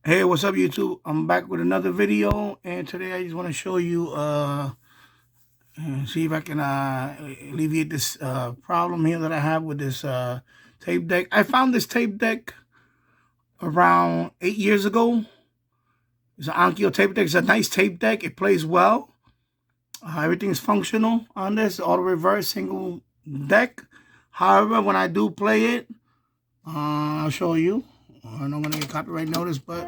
Hey, what's up, YouTube? I'm back with another video, and today I just want to show you, see if I can alleviate this problem here that I have with this tape deck. I found this tape deck around 8 years ago. It's an Onkyo tape deck. It's a nice tape deck. It plays well. Everything is functional on this auto reverse single deck. However, when I do play it, I'll show you. I don't want to get copyright notice, but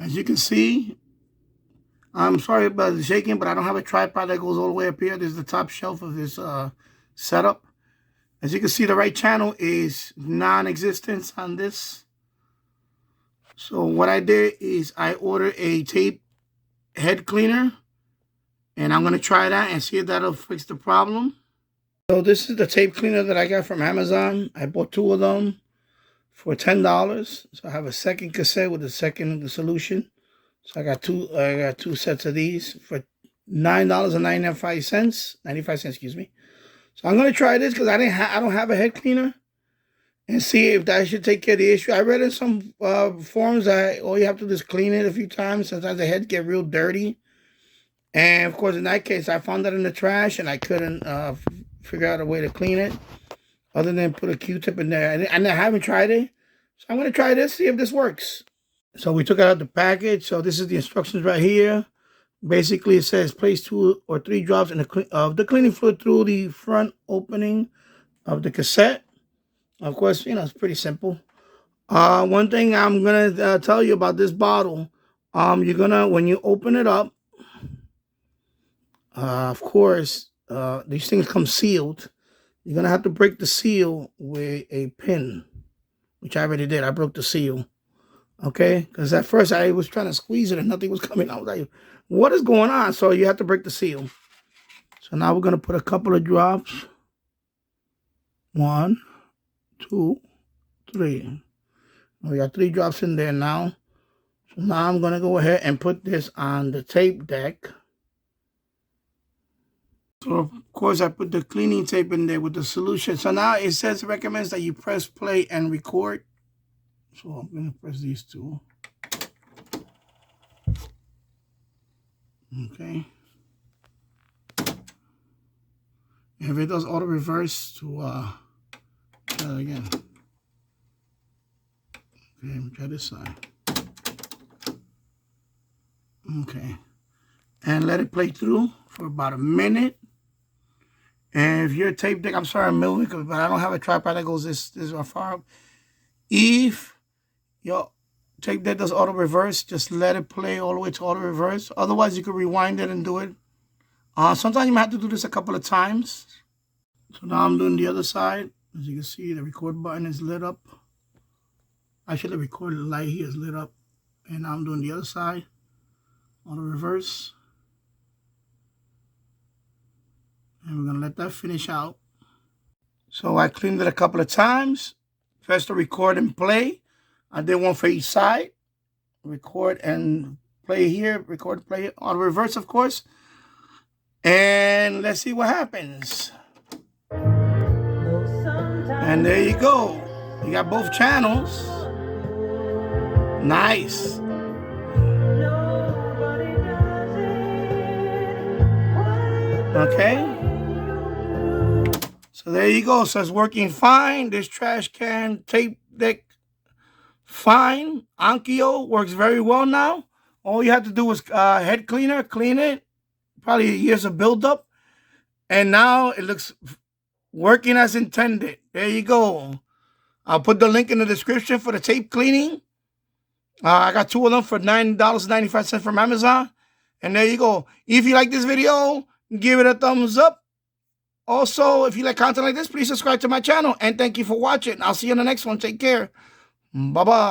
as you can see, I'm sorry about the shaking, but I don't have a tripod that goes all the way up here. This is the top shelf of this setup. As you can see, the right channel is non-existent on this. So what I did is I ordered a tape head cleaner, and I'm going to try that and see if that'll fix the problem. So this is the tape cleaner that I got from Amazon. I bought 2 of them for $10. So I have a second cassette with a second solution. So I got two sets of these for $9.95. 95 cents, excuse me. So I'm gonna try this because I don't have a head cleaner, and see if that should take care of the issue. I read in some forums that all you have to do is clean it a few times. Sometimes the heads get real dirty, and of course in that case I found that in the trash, and I couldn't figure out a way to clean it other than put a Q-tip in there. And I haven't tried it, so I'm gonna try this, see if this works. So we took it out the package. So this is the instructions right here. Basically, it says place 2 or 3 drops of the cleaning fluid through the front opening of the cassette. Of course, you know, it's pretty simple. One thing I'm gonna tell you about this bottle. You're gonna, when you open it up, of course, these things come sealed. You're gonna have to break the seal with a pin, which I already did. I broke the seal. Okay, because at first I was trying to squeeze it and nothing was coming out. I was like, what is going on? So you have to break the seal. So now we're going to put a couple of drops. 1, 2, 3. We got 3 drops in there now. So now I'm going to go ahead and put this on the tape deck. So of course I put the cleaning tape in there with the solution. So now it says, it recommends that you press play and record. So I'm going to press these 2. Okay. If it does auto reverse to try that again. Okay, let me try this side. Okay. And let it play through for about a minute. And if your tape deck, I'm sorry I'm moving, but I don't have a tripod that goes this far up. If your tape deck does auto reverse, just let it play all the way to auto reverse. Otherwise, you could rewind it and do it. Sometimes you might have to do this a couple of times. So now I'm doing the other side. As you can see, the record button is lit up. Actually, the record light here is lit up. And now I'm doing the other side. Auto reverse. And we're going to let that finish out. So I cleaned it a couple of times. Press the record and play. I did one for each side. Record and play here. Record, play on reverse, of course. And let's see what happens. And there you go. You got both channels. Nice. Okay. So there you go. So it's working fine. This trash can tape deck, fine. Onkyo works very well now. All you have to do is head cleaner, clean it. Probably years of buildup. And now it looks working as intended. There you go. I'll put the link in the description for the tape cleaning. I got 2 of them for $9.95 from Amazon. And there you go. If you like this video, give it a thumbs up. Also, if you like content like this, please subscribe to my channel. And thank you for watching. I'll see you in the next one. Take care. Bye-bye.